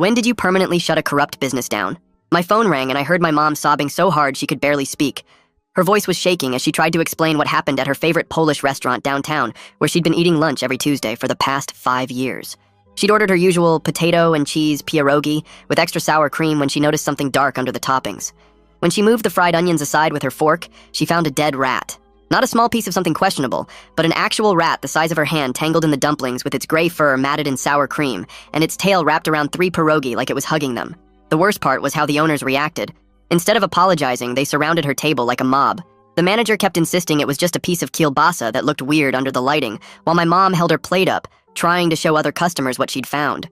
When did you permanently shut a corrupt business down? My phone rang and I heard my mom sobbing so hard she could barely speak. Her voice was shaking as she tried to explain what happened at her favorite Polish restaurant downtown, where she'd been eating lunch every Tuesday for the past 5 years. She'd ordered her usual potato and cheese pierogi with extra sour cream when she noticed something dark under the toppings. When she moved the fried onions aside with her fork, she found a dead rat. Not a small piece of something questionable, but an actual rat the size of her hand tangled in the dumplings with its gray fur matted in sour cream, and its tail wrapped around 3 pierogi like it was hugging them. The worst part was how the owners reacted. Instead of apologizing, they surrounded her table like a mob. The manager kept insisting it was just a piece of kielbasa that looked weird under the lighting, while my mom held her plate up, trying to show other customers what she'd found.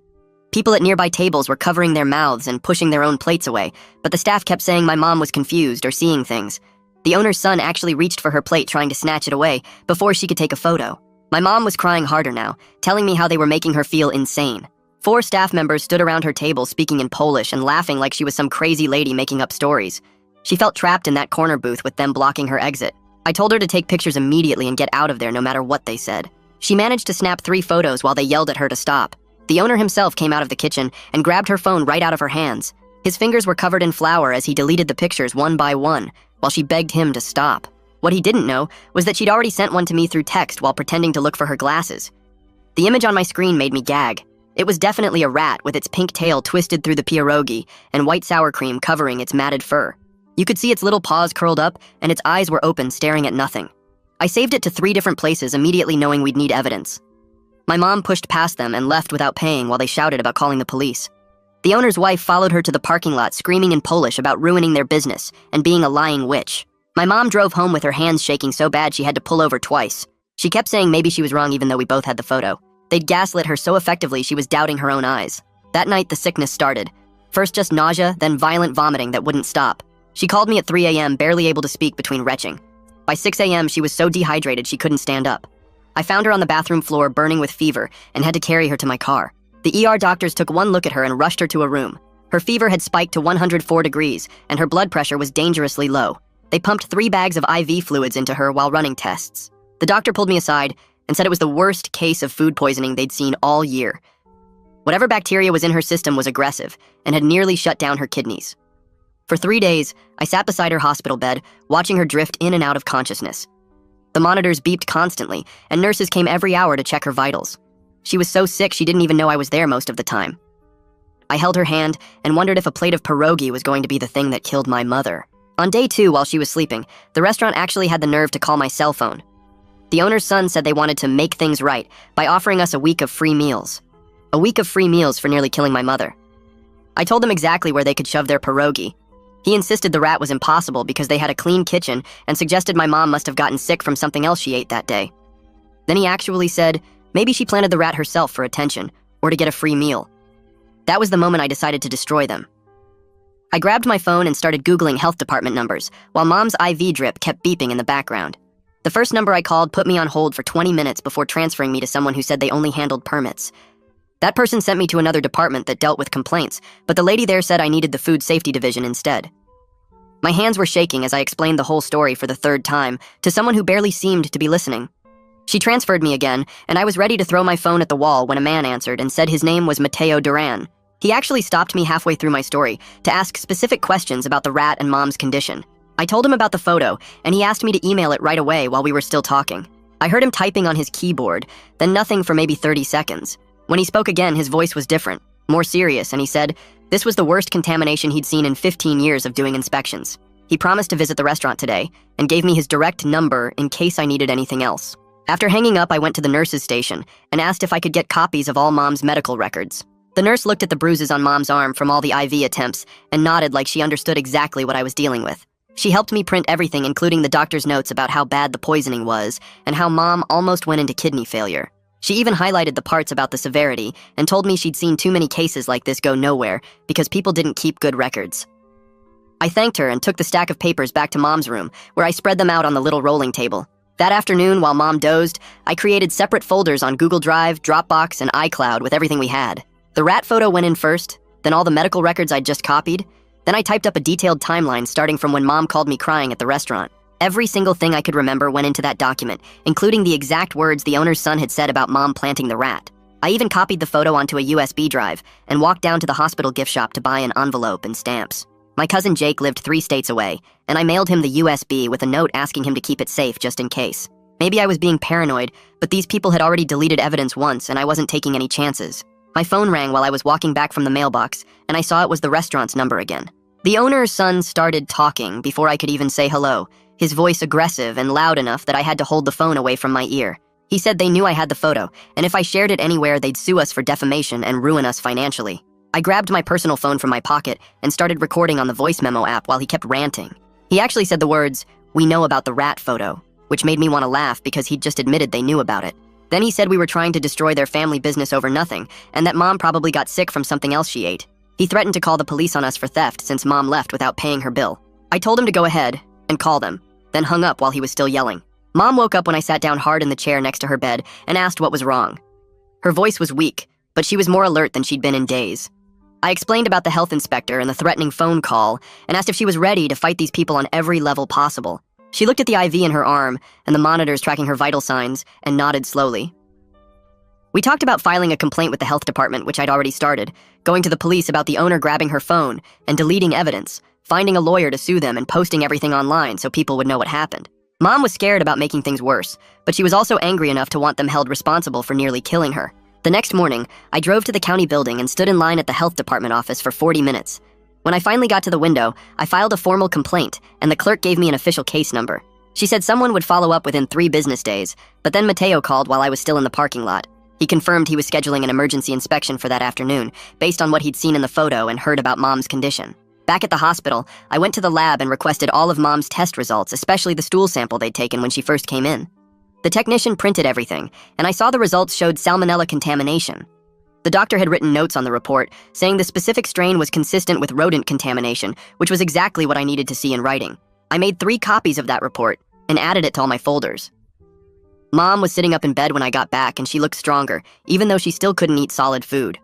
People at nearby tables were covering their mouths and pushing their own plates away, but the staff kept saying my mom was confused or seeing things. The owner's son actually reached for her plate trying to snatch it away before she could take a photo. My mom was crying harder now, telling me how they were making her feel insane. 4 staff members stood around her table speaking in Polish and laughing like she was some crazy lady making up stories. She felt trapped in that corner booth with them blocking her exit. I told her to take pictures immediately and get out of there no matter what they said. She managed to snap 3 photos while they yelled at her to stop. The owner himself came out of the kitchen and grabbed her phone right out of her hands. His fingers were covered in flour as he deleted the pictures one by one, while she begged him to stop. What he didn't know was that she'd already sent one to me through text while pretending to look for her glasses. The image on my screen made me gag. It was definitely a rat with its pink tail twisted through the pierogi and white sour cream covering its matted fur. You could see its little paws curled up and its eyes were open, staring at nothing. I saved it to 3 different places, immediately knowing we'd need evidence. My mom pushed past them and left without paying while they shouted about calling the police. The owner's wife followed her to the parking lot, screaming in Polish about ruining their business and being a lying witch. My mom drove home with her hands shaking so bad she had to pull over twice. She kept saying maybe she was wrong even though we both had the photo. They'd gaslit her so effectively she was doubting her own eyes. That night, the sickness started. First just nausea, then violent vomiting that wouldn't stop. She called me at 3 a.m., barely able to speak between retching. By 6 a.m., she was so dehydrated she couldn't stand up. I found her on the bathroom floor, burning with fever, and had to carry her to my car. The ER doctors took one look at her and rushed her to a room. Her fever had spiked to 104 degrees, and her blood pressure was dangerously low. They pumped 3 bags of IV fluids into her while running tests. The doctor pulled me aside and said it was the worst case of food poisoning they'd seen all year. Whatever bacteria was in her system was aggressive and had nearly shut down her kidneys. For 3 days, I sat beside her hospital bed, watching her drift in and out of consciousness. The monitors beeped constantly, and nurses came every hour to check her vitals. She was so sick she didn't even know I was there most of the time. I held her hand and wondered if a plate of pierogi was going to be the thing that killed my mother. On day 2, while she was sleeping, the restaurant actually had the nerve to call my cell phone. The owner's son said they wanted to make things right by offering us a week of free meals. A week of free meals for nearly killing my mother. I told them exactly where they could shove their pierogi. He insisted the rat was impossible because they had a clean kitchen and suggested my mom must have gotten sick from something else she ate that day. Then he actually said maybe she planted the rat herself for attention or to get a free meal. That was the moment I decided to destroy them. I grabbed my phone and started Googling health department numbers while Mom's IV drip kept beeping in the background. The first number I called put me on hold for 20 minutes before transferring me to someone who said they only handled permits. That person sent me to another department that dealt with complaints, but the lady there said I needed the food safety division instead. My hands were shaking as I explained the whole story for the 3rd time to someone who barely seemed to be listening. She transferred me again, and I was ready to throw my phone at the wall when a man answered and said his name was Mateo Duran. He actually stopped me halfway through my story to ask specific questions about the rat and Mom's condition. I told him about the photo, and he asked me to email it right away while we were still talking. I heard him typing on his keyboard, then nothing for maybe 30 seconds. When he spoke again, his voice was different, more serious, and he said this was the worst contamination he'd seen in 15 years of doing inspections. He promised to visit the restaurant today and gave me his direct number in case I needed anything else. After hanging up, I went to the nurse's station and asked if I could get copies of all Mom's medical records. The nurse looked at the bruises on Mom's arm from all the IV attempts and nodded like she understood exactly what I was dealing with. She helped me print everything, including the doctor's notes about how bad the poisoning was and how Mom almost went into kidney failure. She even highlighted the parts about the severity and told me she'd seen too many cases like this go nowhere because people didn't keep good records. I thanked her and took the stack of papers back to Mom's room, where I spread them out on the little rolling table. That afternoon, while Mom dozed, I created separate folders on Google Drive, Dropbox, and iCloud with everything we had. The rat photo went in first, then all the medical records I'd just copied. Then I typed up a detailed timeline starting from when Mom called me crying at the restaurant. Every single thing I could remember went into that document, including the exact words the owner's son had said about Mom planting the rat. I even copied the photo onto a USB drive and walked down to the hospital gift shop to buy an envelope and stamps. My cousin Jake lived 3 states away, and I mailed him the USB with a note asking him to keep it safe just in case. Maybe I was being paranoid, but these people had already deleted evidence once and I wasn't taking any chances. My phone rang while I was walking back from the mailbox, and I saw it was the restaurant's number again. The owner's son started talking before I could even say hello, his voice aggressive and loud enough that I had to hold the phone away from my ear. He said they knew I had the photo, and if I shared it anywhere, they'd sue us for defamation and ruin us financially. I grabbed my personal phone from my pocket and started recording on the voice memo app while he kept ranting. He actually said the words, "We know about the rat photo," which made me want to laugh because he'd just admitted they knew about it. Then he said we were trying to destroy their family business over nothing, and that Mom probably got sick from something else she ate. He threatened to call the police on us for theft since Mom left without paying her bill. I told him to go ahead and call them, then hung up while he was still yelling. Mom woke up when I sat down hard in the chair next to her bed and asked what was wrong. Her voice was weak, but she was more alert than she'd been in days. I explained about the health inspector and the threatening phone call and asked if she was ready to fight these people on every level possible. She looked at the IV in her arm and the monitors tracking her vital signs and nodded slowly. We talked about filing a complaint with the health department, which I'd already started, going to the police about the owner grabbing her phone and deleting evidence, finding a lawyer to sue them and posting everything online so people would know what happened. Mom was scared about making things worse, but she was also angry enough to want them held responsible for nearly killing her. The next morning, I drove to the county building and stood in line at the health department office for 40 minutes. When I finally got to the window, I filed a formal complaint, and the clerk gave me an official case number. She said someone would follow up within 3 business days, but then Mateo called while I was still in the parking lot. He confirmed he was scheduling an emergency inspection for that afternoon, based on what he'd seen in the photo and heard about Mom's condition. Back at the hospital, I went to the lab and requested all of Mom's test results, especially the stool sample they'd taken when she first came in. The technician printed everything, and I saw the results showed salmonella contamination. The doctor had written notes on the report, saying the specific strain was consistent with rodent contamination, which was exactly what I needed to see in writing. I made 3 copies of that report and added it to all my folders. Mom was sitting up in bed when I got back, and she looked stronger, even though she still couldn't eat solid food.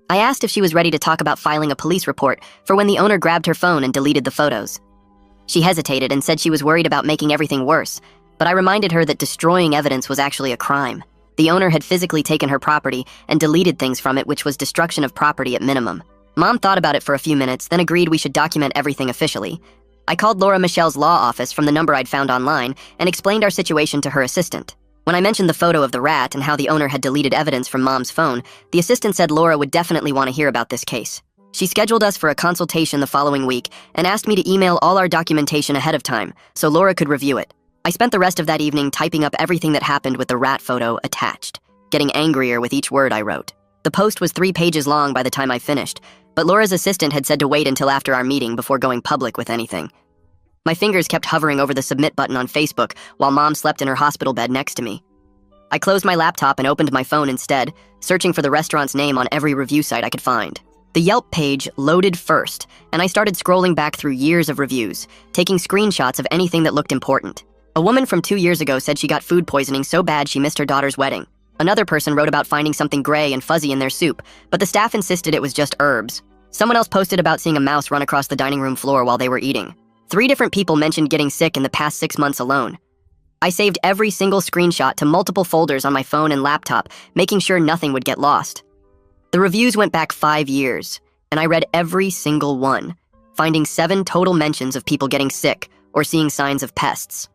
I asked if she was ready to talk about filing a police report for when the owner grabbed her phone and deleted the photos. She hesitated and said she was worried about making everything worse, but I reminded her that destroying evidence was actually a crime. The owner had physically taken her property and deleted things from it, which was destruction of property at minimum. Mom thought about it for a few minutes, then agreed we should document everything officially. I called Laura Michelle's law office from the number I'd found online and explained our situation to her assistant. When I mentioned the photo of the rat and how the owner had deleted evidence from Mom's phone, the assistant said Laura would definitely want to hear about this case. She scheduled us for a consultation the following week and asked me to email all our documentation ahead of time so Laura could review it. I spent the rest of that evening typing up everything that happened with the rat photo attached, getting angrier with each word I wrote. The post was 3 pages long by the time I finished, but Laura's assistant had said to wait until after our meeting before going public with anything. My fingers kept hovering over the submit button on Facebook while Mom slept in her hospital bed next to me. I closed my laptop and opened my phone instead, searching for the restaurant's name on every review site I could find. The Yelp page loaded first, and I started scrolling back through years of reviews, taking screenshots of anything that looked important. A woman from 2 years ago said she got food poisoning so bad she missed her daughter's wedding. Another person wrote about finding something gray and fuzzy in their soup, but the staff insisted it was just herbs. Someone else posted about seeing a mouse run across the dining room floor while they were eating. 3 different people mentioned getting sick in the past 6 months alone. I saved every single screenshot to multiple folders on my phone and laptop, making sure nothing would get lost. The reviews went back 5 years, and I read every single one, finding 7 total mentions of people getting sick or seeing signs of pests.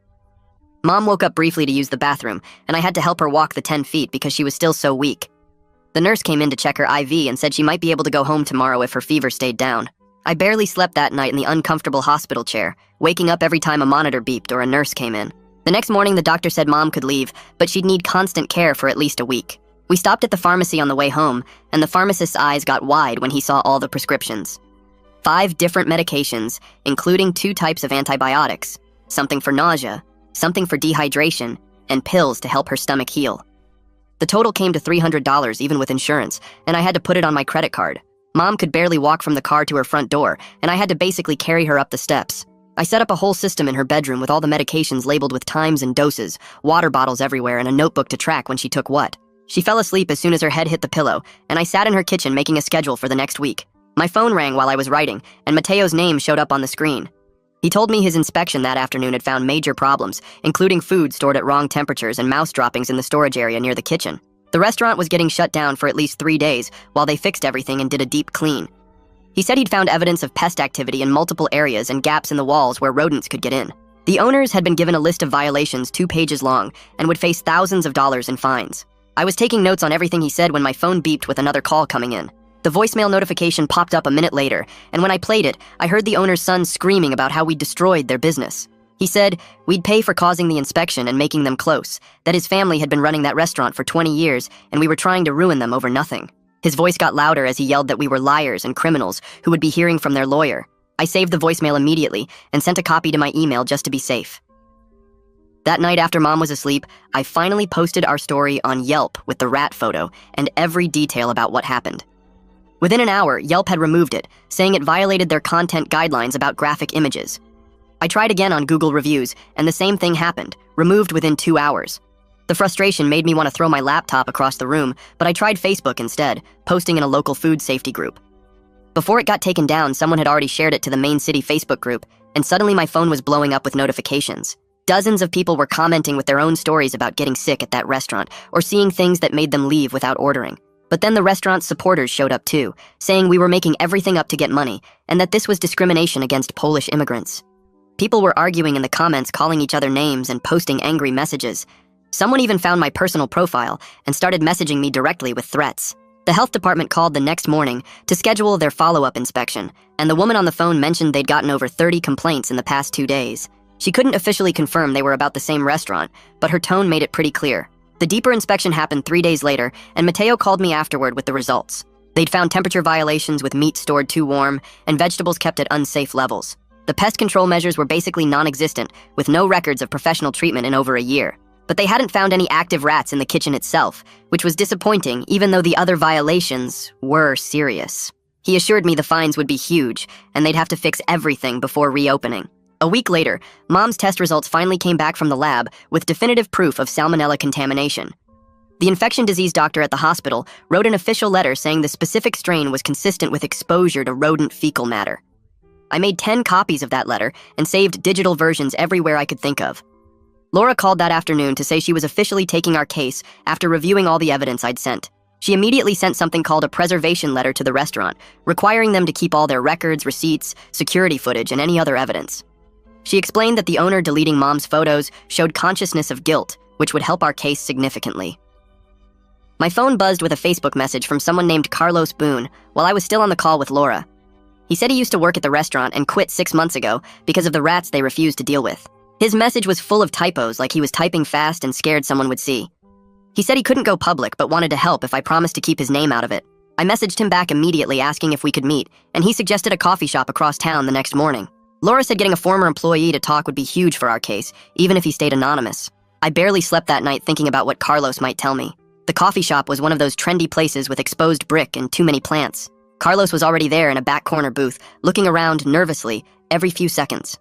Mom woke up briefly to use the bathroom, and I had to help her walk the 10 feet because she was still so weak. The nurse came in to check her IV and said she might be able to go home tomorrow if her fever stayed down. I barely slept that night in the uncomfortable hospital chair, waking up every time a monitor beeped or a nurse came in. The next morning, the doctor said Mom could leave, but she'd need constant care for at least a week. We stopped at the pharmacy on the way home, and the pharmacist's eyes got wide when he saw all the prescriptions. 5 different medications, including 2 types of antibiotics, something for nausea, something for dehydration, and pills to help her stomach heal. The total came to $300 even with insurance, and I had to put it on my credit card. Mom could barely walk from the car to her front door, and I had to basically carry her up the steps. I set up a whole system in her bedroom with all the medications labeled with times and doses, water bottles everywhere, and a notebook to track when she took what. She fell asleep as soon as her head hit the pillow, and I sat in her kitchen making a schedule for the next week. My phone rang while I was writing, and Mateo's name showed up on the screen. He told me his inspection that afternoon had found major problems, including food stored at wrong temperatures and mouse droppings in the storage area near the kitchen. The restaurant was getting shut down for at least 3 days while they fixed everything and did a deep clean. He said he'd found evidence of pest activity in multiple areas and gaps in the walls where rodents could get in. The owners had been given a list of violations 2 pages long and would face thousands of dollars in fines. I was taking notes on everything he said when my phone beeped with another call coming in. The voicemail notification popped up a minute later, and when I played it, I heard the owner's son screaming about how we destroyed their business. He said we'd pay for causing the inspection and making them close, that his family had been running that restaurant for 20 years and we were trying to ruin them over nothing. His voice got louder as he yelled that we were liars and criminals who would be hearing from their lawyer. I saved the voicemail immediately and sent a copy to my email just to be safe. That night after Mom was asleep, I finally posted our story on Yelp with the rat photo and every detail about what happened. Within an hour, Yelp had removed it, saying it violated their content guidelines about graphic images. I tried again on Google Reviews, and the same thing happened, removed within 2 hours. The frustration made me want to throw my laptop across the room, but I tried Facebook instead, posting in a local food safety group. Before it got taken down, someone had already shared it to the main city Facebook group, and suddenly my phone was blowing up with notifications. Dozens of people were commenting with their own stories about getting sick at that restaurant, or seeing things that made them leave without ordering. But then the restaurant's supporters showed up too, saying we were making everything up to get money, and that this was discrimination against Polish immigrants. People were arguing in the comments, calling each other names and posting angry messages. Someone even found my personal profile and started messaging me directly with threats. The health department called the next morning to schedule their follow-up inspection, and the woman on the phone mentioned they'd gotten over 30 complaints in the past 2 days. She couldn't officially confirm they were about the same restaurant, but her tone made it pretty clear. The deeper inspection happened 3 days later, and Mateo called me afterward with the results. They'd found temperature violations with meat stored too warm and vegetables kept at unsafe levels. The pest control measures were basically non-existent, with no records of professional treatment in over a year. But they hadn't found any active rats in the kitchen itself, which was disappointing even though the other violations were serious. He assured me the fines would be huge, and they'd have to fix everything before reopening. A week later, Mom's test results finally came back from the lab with definitive proof of salmonella contamination. The infection disease doctor at the hospital wrote an official letter saying the specific strain was consistent with exposure to rodent fecal matter. I made 10 copies of that letter and saved digital versions everywhere I could think of. Laura called that afternoon to say she was officially taking our case after reviewing all the evidence I'd sent. She immediately sent something called a preservation letter to the restaurant, requiring them to keep all their records, receipts, security footage, and any other evidence. She explained that the owner deleting Mom's photos showed consciousness of guilt, which would help our case significantly. My phone buzzed with a Facebook message from someone named Carlos Boone while I was still on the call with Laura. He said he used to work at the restaurant and quit 6 months ago because of the rats they refused to deal with. His message was full of typos, like he was typing fast and scared someone would see. He said he couldn't go public but wanted to help if I promised to keep his name out of it. I messaged him back immediately asking if we could meet, and he suggested a coffee shop across town the next morning. Laura said getting a former employee to talk would be huge for our case, even if he stayed anonymous. I barely slept that night thinking about what Carlos might tell me. The coffee shop was one of those trendy places with exposed brick and too many plants. Carlos was already there in a back corner booth, looking around nervously every few seconds.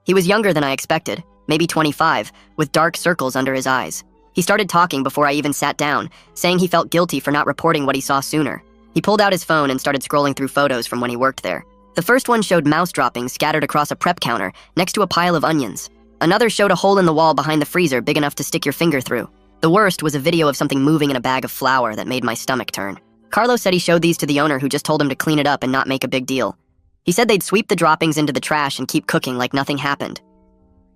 He was younger than I expected, maybe 25, with dark circles under his eyes. He started talking before I even sat down, saying he felt guilty for not reporting what he saw sooner. He pulled out his phone and started scrolling through photos from when he worked there. The first one showed mouse droppings scattered across a prep counter next to a pile of onions. Another showed a hole in the wall behind the freezer big enough to stick your finger through. The worst was a video of something moving in a bag of flour that made my stomach turn. Carlos said he showed these to the owner, who just told him to clean it up and not make a big deal. He said they'd sweep the droppings into the trash and keep cooking like nothing happened.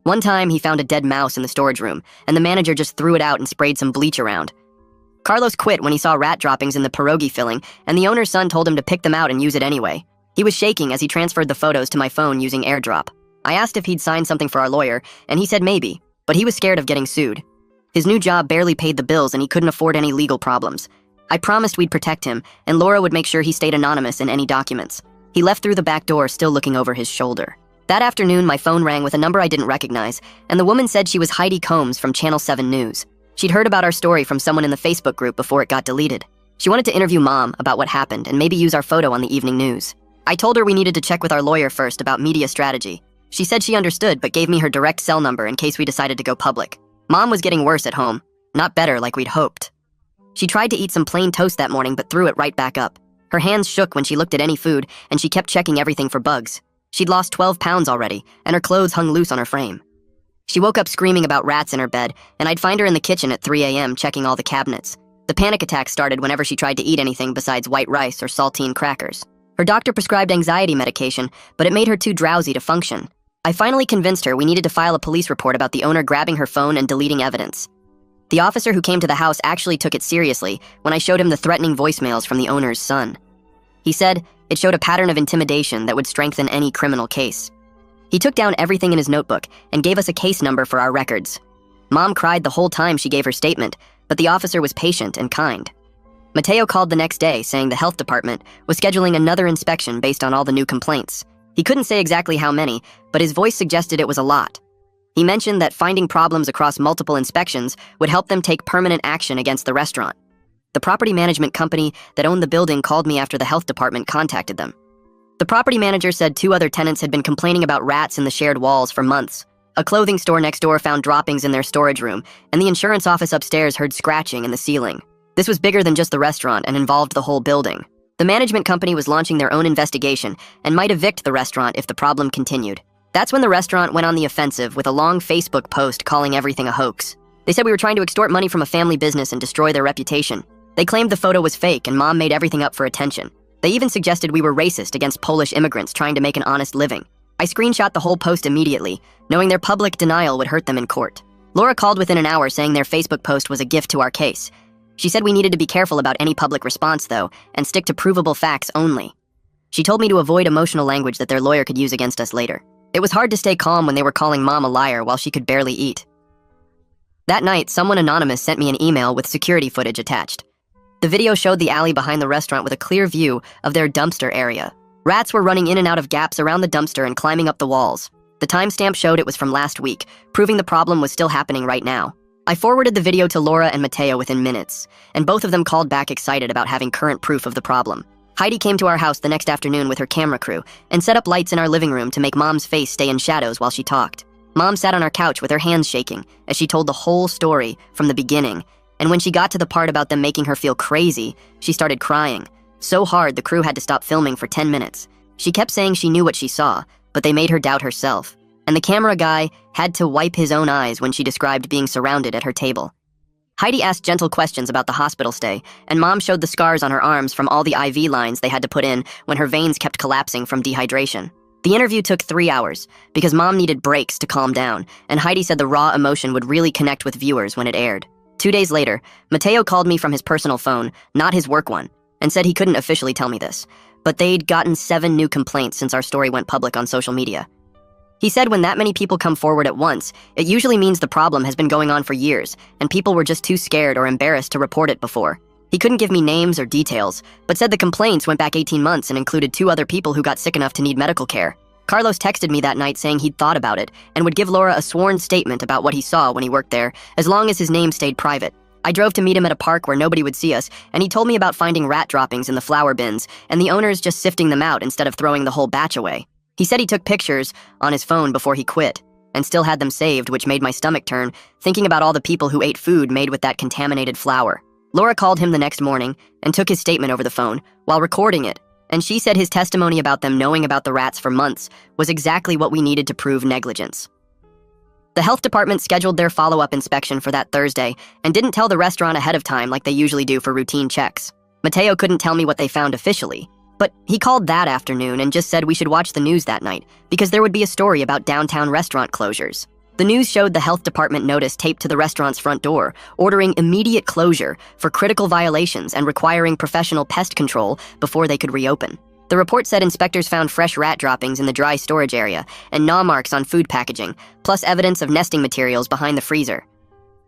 One time, he found a dead mouse in the storage room, and the manager just threw it out and sprayed some bleach around. Carlos quit when he saw rat droppings in the pierogi filling, and the owner's son told him to pick them out and use it anyway. He was shaking as he transferred the photos to my phone using AirDrop. I asked if he'd signed something for our lawyer, and he said maybe, but he was scared of getting sued. His new job barely paid the bills, and he couldn't afford any legal problems. I promised we'd protect him, and Laura would make sure he stayed anonymous in any documents. He left through the back door, still looking over his shoulder. That afternoon, my phone rang with a number I didn't recognize, and the woman said she was Heidi Combs from Channel 7 News. She'd heard about our story from someone in the Facebook group before it got deleted. She wanted to interview Mom about what happened and maybe use our photo on the evening news. I told her we needed to check with our lawyer first about media strategy. She said she understood, but gave me her direct cell number in case we decided to go public. Mom was getting worse at home, not better like we'd hoped. She tried to eat some plain toast that morning but threw it right back up. Her hands shook when she looked at any food, and she kept checking everything for bugs. She'd lost 12 pounds already, and her clothes hung loose on her frame. She woke up screaming about rats in her bed, and I'd find her in the kitchen at 3 a.m. checking all the cabinets. The panic attack started whenever she tried to eat anything besides white rice or saltine crackers. Her doctor prescribed anxiety medication, but it made her too drowsy to function. I finally convinced her we needed to file a police report about the owner grabbing her phone and deleting evidence. The officer who came to the house actually took it seriously when I showed him the threatening voicemails from the owner's son. He said it showed a pattern of intimidation that would strengthen any criminal case. He took down everything in his notebook and gave us a case number for our records. Mom cried the whole time she gave her statement, but the officer was patient and kind. Mateo called the next day saying the health department was scheduling another inspection based on all the new complaints. He couldn't say exactly how many, but his voice suggested it was a lot. He mentioned that finding problems across multiple inspections would help them take permanent action against the restaurant. The property management company that owned the building called me after the health department contacted them. The property manager said 2 other tenants had been complaining about rats in the shared walls for months. A clothing store next door found droppings in their storage room, and the insurance office upstairs heard scratching in the ceiling. This was bigger than just the restaurant and involved the whole building. The management company was launching their own investigation and might evict the restaurant if the problem continued. That's when the restaurant went on the offensive with a long Facebook post calling everything a hoax. They said we were trying to extort money from a family business and destroy their reputation. They claimed the photo was fake and Mom made everything up for attention. They even suggested we were racist against Polish immigrants trying to make an honest living. I screenshot the whole post immediately, knowing their public denial would hurt them in court. Laura called within an hour saying their Facebook post was a gift to our case. She said we needed to be careful about any public response, though, and stick to provable facts only. She told me to avoid emotional language that their lawyer could use against us later. It was hard to stay calm when they were calling Mom a liar while she could barely eat. That night, someone anonymous sent me an email with security footage attached. The video showed the alley behind the restaurant with a clear view of their dumpster area. Rats were running in and out of gaps around the dumpster and climbing up the walls. The timestamp showed it was from last week, proving the problem was still happening right now. I forwarded the video to Laura and Mateo within minutes, and both of them called back excited about having current proof of the problem. Heidi came to our house the next afternoon with her camera crew and set up lights in our living room to make Mom's face stay in shadows while she talked. Mom sat on our couch with her hands shaking as she told the whole story from the beginning, and when she got to the part about them making her feel crazy, she started crying. So hard the crew had to stop filming for 10 minutes. She kept saying she knew what she saw, but they made her doubt herself. And the camera guy had to wipe his own eyes when she described being surrounded at her table. Heidi asked gentle questions about the hospital stay, and Mom showed the scars on her arms from all the IV lines they had to put in when her veins kept collapsing from dehydration. The interview took 3 hours, because Mom needed breaks to calm down, and Heidi said the raw emotion would really connect with viewers when it aired. 2 days later, Mateo called me from his personal phone, not his work one, and said he couldn't officially tell me this, but they'd gotten 7 new complaints since our story went public on social media. He said when that many people come forward at once, it usually means the problem has been going on for years, and people were just too scared or embarrassed to report it before. He couldn't give me names or details, but said the complaints went back 18 months and included 2 other people who got sick enough to need medical care. Carlos texted me that night saying he'd thought about it and would give Laura a sworn statement about what he saw when he worked there, as long as his name stayed private. I drove to meet him at a park where nobody would see us, and he told me about finding rat droppings in the flower bins and the owners just sifting them out instead of throwing the whole batch away. He said he took pictures on his phone before he quit, and still had them saved, which made my stomach turn, thinking about all the people who ate food made with that contaminated flour. Laura called him the next morning and took his statement over the phone while recording it, and she said his testimony about them knowing about the rats for months was exactly what we needed to prove negligence. The health department scheduled their follow-up inspection for that Thursday and didn't tell the restaurant ahead of time like they usually do for routine checks. Mateo couldn't tell me what they found officially, but he called that afternoon and just said we should watch the news that night because there would be a story about downtown restaurant closures. The news showed the health department notice taped to the restaurant's front door, ordering immediate closure for critical violations and requiring professional pest control before they could reopen. The report said inspectors found fresh rat droppings in the dry storage area and gnaw marks on food packaging, plus evidence of nesting materials behind the freezer.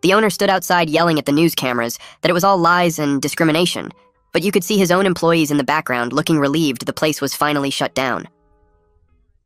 The owner stood outside yelling at the news cameras that it was all lies and discrimination, but you could see his own employees in the background looking relieved the place was finally shut down.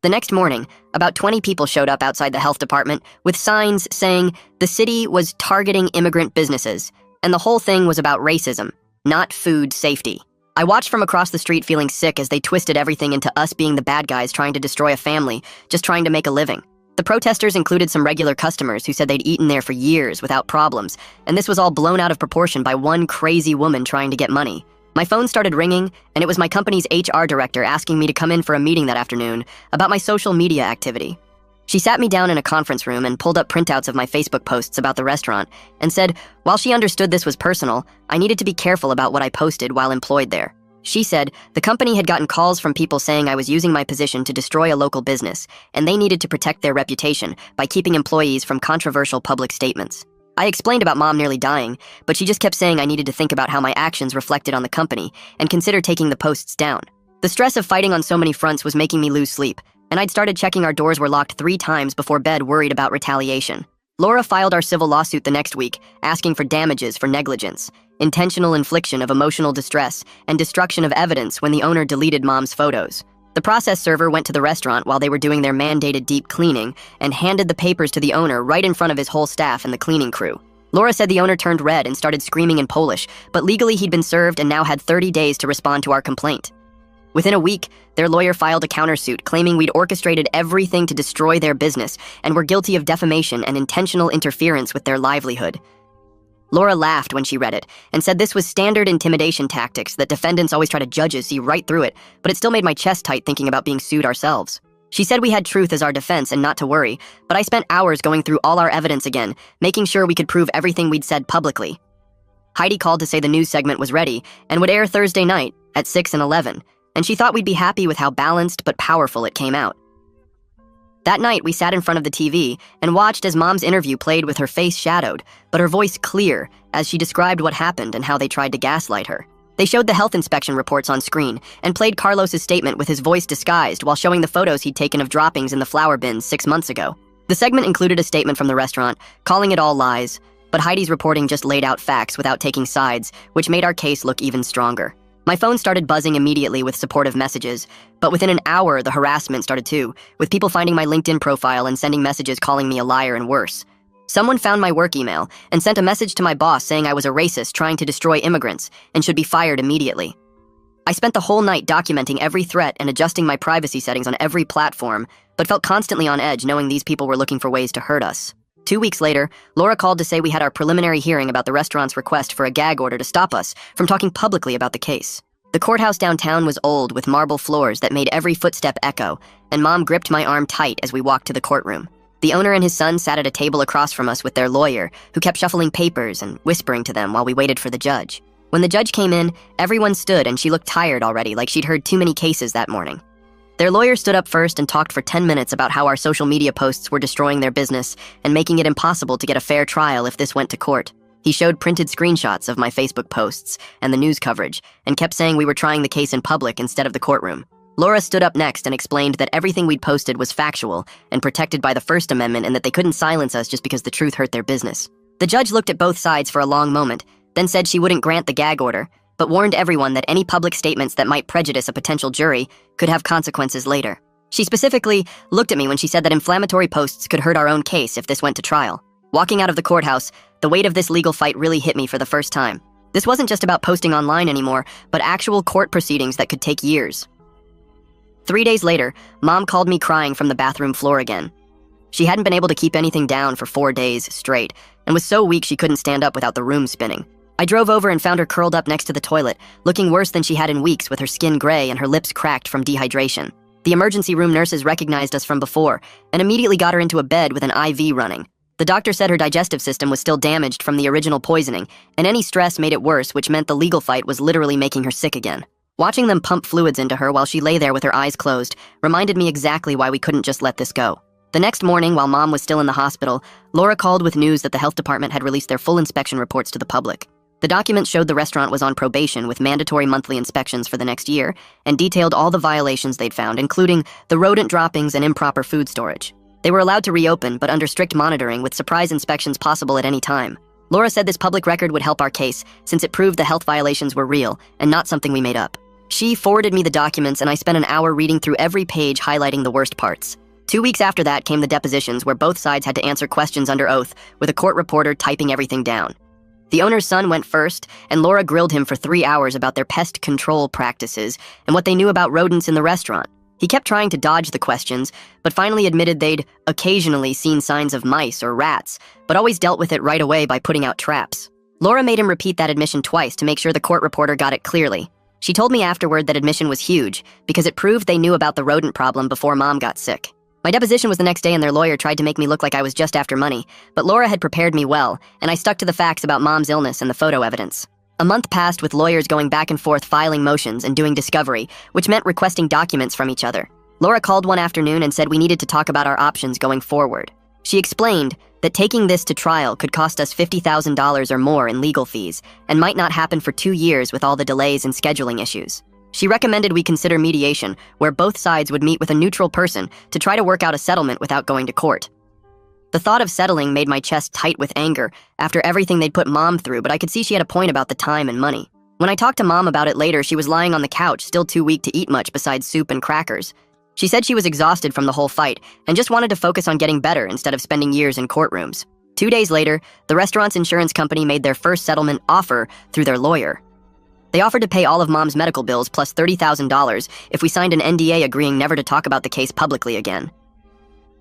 The next morning, about 20 people showed up outside the health department with signs saying the city was targeting immigrant businesses, and the whole thing was about racism, not food safety. I watched from across the street feeling sick as they twisted everything into us being the bad guys trying to destroy a family, just trying to make a living. The protesters included some regular customers who said they'd eaten there for years without problems, and this was all blown out of proportion by one crazy woman trying to get money. My phone started ringing, and it was my company's HR director asking me to come in for a meeting that afternoon about my social media activity. She sat me down in a conference room and pulled up printouts of my Facebook posts about the restaurant and said, while she understood this was personal, I needed to be careful about what I posted while employed there. She said the company had gotten calls from people saying I was using my position to destroy a local business, and they needed to protect their reputation by keeping employees from controversial public statements. I explained about Mom nearly dying, but she just kept saying I needed to think about how my actions reflected on the company and consider taking the posts down. The stress of fighting on so many fronts was making me lose sleep, and I'd started checking our doors were locked 3 times before bed, worried about retaliation. Laura filed our civil lawsuit the next week, asking for damages for negligence, intentional infliction of emotional distress, and destruction of evidence when the owner deleted Mom's photos. The process server went to the restaurant while they were doing their mandated deep cleaning and handed the papers to the owner right in front of his whole staff and the cleaning crew. Laura said the owner turned red and started screaming in Polish, but legally he'd been served and now had 30 days to respond to our complaint. Within a week, their lawyer filed a countersuit claiming we'd orchestrated everything to destroy their business and were guilty of defamation and intentional interference with their livelihood. Laura laughed when she read it and said this was standard intimidation tactics that defendants always try to judges see right through it, but it still made my chest tight thinking about being sued ourselves. She said we had truth as our defense and not to worry, but I spent hours going through all our evidence again, making sure we could prove everything we'd said publicly. Heidi called to say the news segment was ready and would air Thursday night at 6 and 11, and she thought we'd be happy with how balanced but powerful it came out. That night, we sat in front of the TV and watched as Mom's interview played with her face shadowed, but her voice clear as she described what happened and how they tried to gaslight her. They showed the health inspection reports on screen and played Carlos's statement with his voice disguised while showing the photos he'd taken of droppings in the flower bins 6 months ago. The segment included a statement from the restaurant, calling it all lies, but Heidi's reporting just laid out facts without taking sides, which made our case look even stronger. My phone started buzzing immediately with supportive messages, but within an hour, the harassment started too, with people finding my LinkedIn profile and sending messages calling me a liar and worse. Someone found my work email and sent a message to my boss saying I was a racist trying to destroy immigrants and should be fired immediately. I spent the whole night documenting every threat and adjusting my privacy settings on every platform, but felt constantly on edge knowing these people were looking for ways to hurt us. 2 weeks later, Laura called to say we had our preliminary hearing about the restaurant's request for a gag order to stop us from talking publicly about the case. The courthouse downtown was old with marble floors that made every footstep echo, and Mom gripped my arm tight as we walked to the courtroom. The owner and his son sat at a table across from us with their lawyer, who kept shuffling papers and whispering to them while we waited for the judge. When the judge came in, everyone stood and she looked tired already, like she'd heard too many cases that morning. Their lawyer stood up first and talked for 10 minutes about how our social media posts were destroying their business and making it impossible to get a fair trial if this went to court. He showed printed screenshots of my Facebook posts and the news coverage and kept saying we were trying the case in public instead of the courtroom. Laura stood up next and explained that everything we'd posted was factual and protected by the First Amendment and that they couldn't silence us just because the truth hurt their business. The judge looked at both sides for a long moment, then said she wouldn't grant the gag order, but warned everyone that any public statements that might prejudice a potential jury could have consequences later. She specifically looked at me when she said that inflammatory posts could hurt our own case if this went to trial. Walking out of the courthouse, the weight of this legal fight really hit me for the first time. This wasn't just about posting online anymore, but actual court proceedings that could take years. 3 days later, Mom called me crying from the bathroom floor again. She hadn't been able to keep anything down for 4 days straight, and was so weak she couldn't stand up without the room spinning. I drove over and found her curled up next to the toilet, looking worse than she had in weeks with her skin gray and her lips cracked from dehydration. The emergency room nurses recognized us from before and immediately got her into a bed with an IV running. The doctor said her digestive system was still damaged from the original poisoning, and any stress made it worse, which meant the legal fight was literally making her sick again. Watching them pump fluids into her while she lay there with her eyes closed reminded me exactly why we couldn't just let this go. The next morning, while Mom was still in the hospital, Laura called with news that the health department had released their full inspection reports to the public. The documents showed the restaurant was on probation with mandatory monthly inspections for the next year and detailed all the violations they'd found, including the rodent droppings and improper food storage. They were allowed to reopen, but under strict monitoring with surprise inspections possible at any time. Laura said this public record would help our case since it proved the health violations were real and not something we made up. She forwarded me the documents and I spent an hour reading through every page highlighting the worst parts. 2 weeks after that came the depositions where both sides had to answer questions under oath with a court reporter typing everything down. The owner's son went first, and Laura grilled him for 3 hours about their pest control practices and what they knew about rodents in the restaurant. He kept trying to dodge the questions, but finally admitted they'd occasionally seen signs of mice or rats, but always dealt with it right away by putting out traps. Laura made him repeat that admission twice to make sure the court reporter got it clearly. She told me afterward that admission was huge because it proved they knew about the rodent problem before Mom got sick. My deposition was the next day and their lawyer tried to make me look like I was just after money, but Laura had prepared me well, and I stuck to the facts about Mom's illness and the photo evidence. A month passed with lawyers going back and forth filing motions and doing discovery, which meant requesting documents from each other. Laura called one afternoon and said we needed to talk about our options going forward. She explained that taking this to trial could cost us $50,000 or more in legal fees and might not happen for 2 years with all the delays and scheduling issues. She recommended we consider mediation, where both sides would meet with a neutral person to try to work out a settlement without going to court. The thought of settling made my chest tight with anger after everything they'd put Mom through, but I could see she had a point about the time and money. When I talked to Mom about it later, she was lying on the couch, still too weak to eat much besides soup and crackers. She said she was exhausted from the whole fight and just wanted to focus on getting better instead of spending years in courtrooms. 2 days later, the restaurant's insurance company made their first settlement offer through their lawyer. They offered to pay all of Mom's medical bills plus $30,000 if we signed an NDA agreeing never to talk about the case publicly again.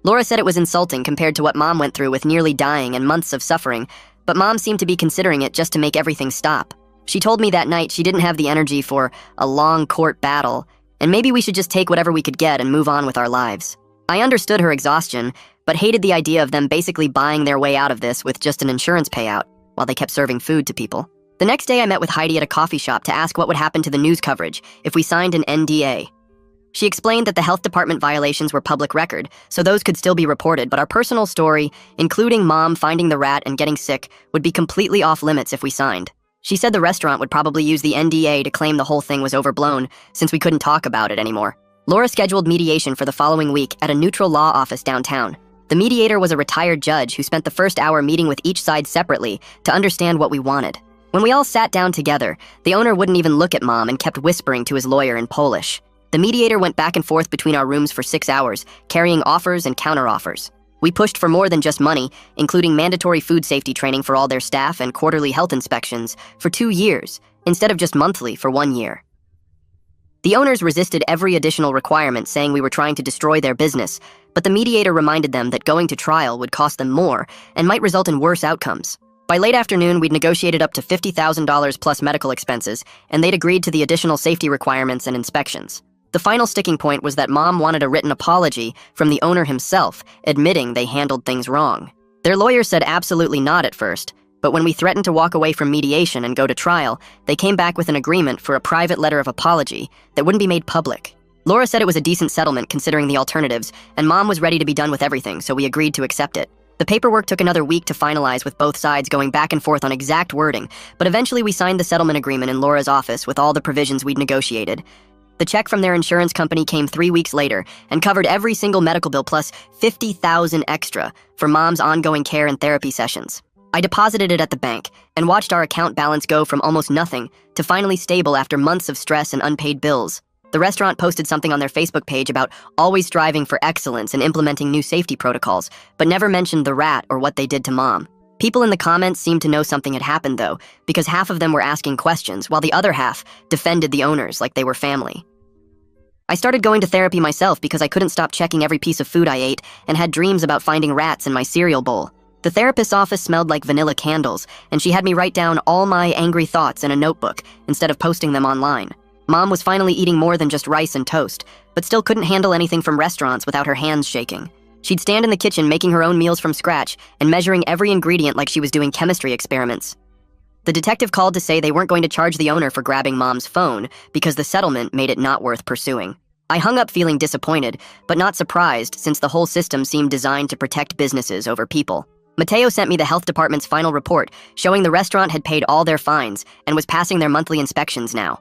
Laura said it was insulting compared to what Mom went through with nearly dying and months of suffering, but Mom seemed to be considering it just to make everything stop. She told me that night she didn't have the energy for a long court battle, and maybe we should just take whatever we could get and move on with our lives. I understood her exhaustion, but hated the idea of them basically buying their way out of this with just an insurance payout, while they kept serving food to people. The next day I met with Heidi at a coffee shop to ask what would happen to the news coverage if we signed an NDA. She explained that the health department violations were public record, so those could still be reported, but our personal story, including Mom finding the rat and getting sick, would be completely off limits if we signed. She said the restaurant would probably use the NDA to claim the whole thing was overblown since we couldn't talk about it anymore. Laura scheduled mediation for the following week at a neutral law office downtown. The mediator was a retired judge who spent the first hour meeting with each side separately to understand what we wanted. When we all sat down together, the owner wouldn't even look at Mom and kept whispering to his lawyer in Polish. The mediator went back and forth between our rooms for 6 hours, carrying offers and counteroffers. We pushed for more than just money, including mandatory food safety training for all their staff and quarterly health inspections for 2 years, instead of just monthly for 1 year. The owners resisted every additional requirement, saying we were trying to destroy their business, but the mediator reminded them that going to trial would cost them more and might result in worse outcomes. By late afternoon, we'd negotiated up to $50,000 plus medical expenses, and they'd agreed to the additional safety requirements and inspections. The final sticking point was that Mom wanted a written apology from the owner himself, admitting they handled things wrong. Their lawyer said absolutely not at first, but when we threatened to walk away from mediation and go to trial, they came back with an agreement for a private letter of apology that wouldn't be made public. Laura said it was a decent settlement considering the alternatives, and Mom was ready to be done with everything, so we agreed to accept it. The paperwork took another week to finalize, with both sides going back and forth on exact wording, but eventually we signed the settlement agreement in Laura's office with all the provisions we'd negotiated. The check from their insurance company came 3 weeks later and covered every single medical bill plus $50,000 extra for Mom's ongoing care and therapy sessions. I deposited it at the bank and watched our account balance go from almost nothing to finally stable after months of stress and unpaid bills. The restaurant posted something on their Facebook page about always striving for excellence and implementing new safety protocols, but never mentioned the rat or what they did to Mom. People in the comments seemed to know something had happened, though, because half of them were asking questions, while the other half defended the owners like they were family. I started going to therapy myself because I couldn't stop checking every piece of food I ate and had dreams about finding rats in my cereal bowl. The therapist's office smelled like vanilla candles, and she had me write down all my angry thoughts in a notebook instead of posting them online. Mom was finally eating more than just rice and toast, but still couldn't handle anything from restaurants without her hands shaking. She'd stand in the kitchen making her own meals from scratch and measuring every ingredient like she was doing chemistry experiments. The detective called to say they weren't going to charge the owner for grabbing Mom's phone because the settlement made it not worth pursuing. I hung up feeling disappointed, but not surprised since the whole system seemed designed to protect businesses over people. Mateo sent me the health department's final report showing the restaurant had paid all their fines and was passing their monthly inspections now.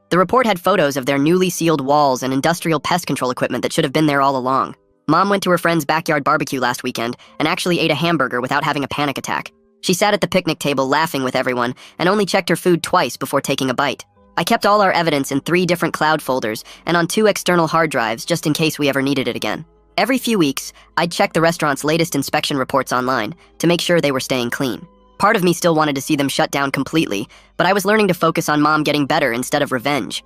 The report had photos of their newly sealed walls and industrial pest control equipment that should have been there all along. Mom went to her friend's backyard barbecue last weekend and actually ate a hamburger without having a panic attack. She sat at the picnic table laughing with everyone and only checked her food twice before taking a bite. I kept all our evidence in 3 different cloud folders and on 2 external hard drives just in case we ever needed it again. Every few weeks, I'd check the restaurant's latest inspection reports online to make sure they were staying clean. Part of me still wanted to see them shut down completely, but I was learning to focus on Mom getting better instead of revenge.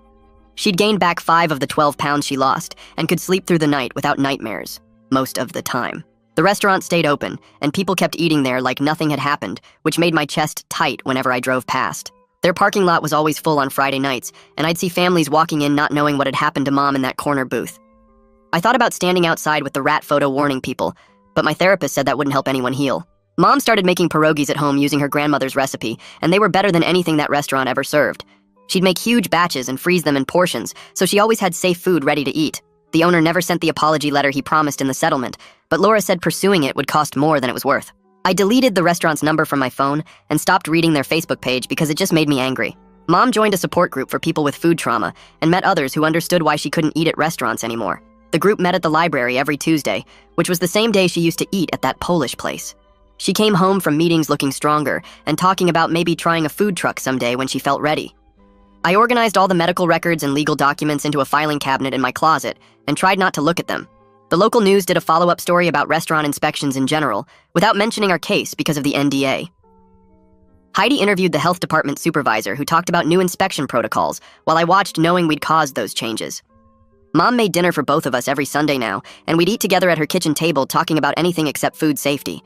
She'd gained back 5 of the 12 pounds she lost and could sleep through the night without nightmares, most of the time. The restaurant stayed open, and people kept eating there like nothing had happened, which made my chest tight whenever I drove past. Their parking lot was always full on Friday nights, and I'd see families walking in not knowing what had happened to Mom in that corner booth. I thought about standing outside with the rat photo warning people, but my therapist said that wouldn't help anyone heal. Mom started making pierogies at home using her grandmother's recipe, and they were better than anything that restaurant ever served. She'd make huge batches and freeze them in portions, so she always had safe food ready to eat. The owner never sent the apology letter he promised in the settlement, but Laura said pursuing it would cost more than it was worth. I deleted the restaurant's number from my phone and stopped reading their Facebook page because it just made me angry. Mom joined a support group for people with food trauma and met others who understood why she couldn't eat at restaurants anymore. The group met at the library every Tuesday, which was the same day she used to eat at that Polish place. She came home from meetings looking stronger and talking about maybe trying a food truck someday when she felt ready. I organized all the medical records and legal documents into a filing cabinet in my closet and tried not to look at them. The local news did a follow-up story about restaurant inspections in general, without mentioning our case because of the NDA. Heidi interviewed the health department supervisor who talked about new inspection protocols while I watched knowing we'd caused those changes. Mom made dinner for both of us every Sunday now, and we'd eat together at her kitchen table talking about anything except food safety.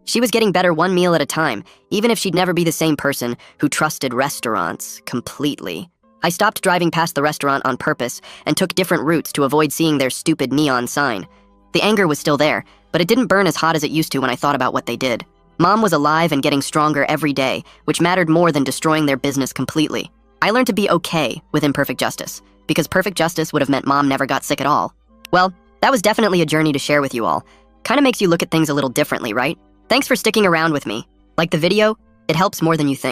She was getting better one meal at a time, even if she'd never be the same person who trusted restaurants completely. I stopped driving past the restaurant on purpose and took different routes to avoid seeing their stupid neon sign. The anger was still there, but it didn't burn as hot as it used to when I thought about what they did. Mom was alive and getting stronger every day, which mattered more than destroying their business completely. I learned to be okay with imperfect justice, because perfect justice would have meant Mom never got sick at all. Well, that was definitely a journey to share with you all. Kinda makes you look at things a little differently, right? Thanks for sticking around with me. Like the video? It helps more than you think.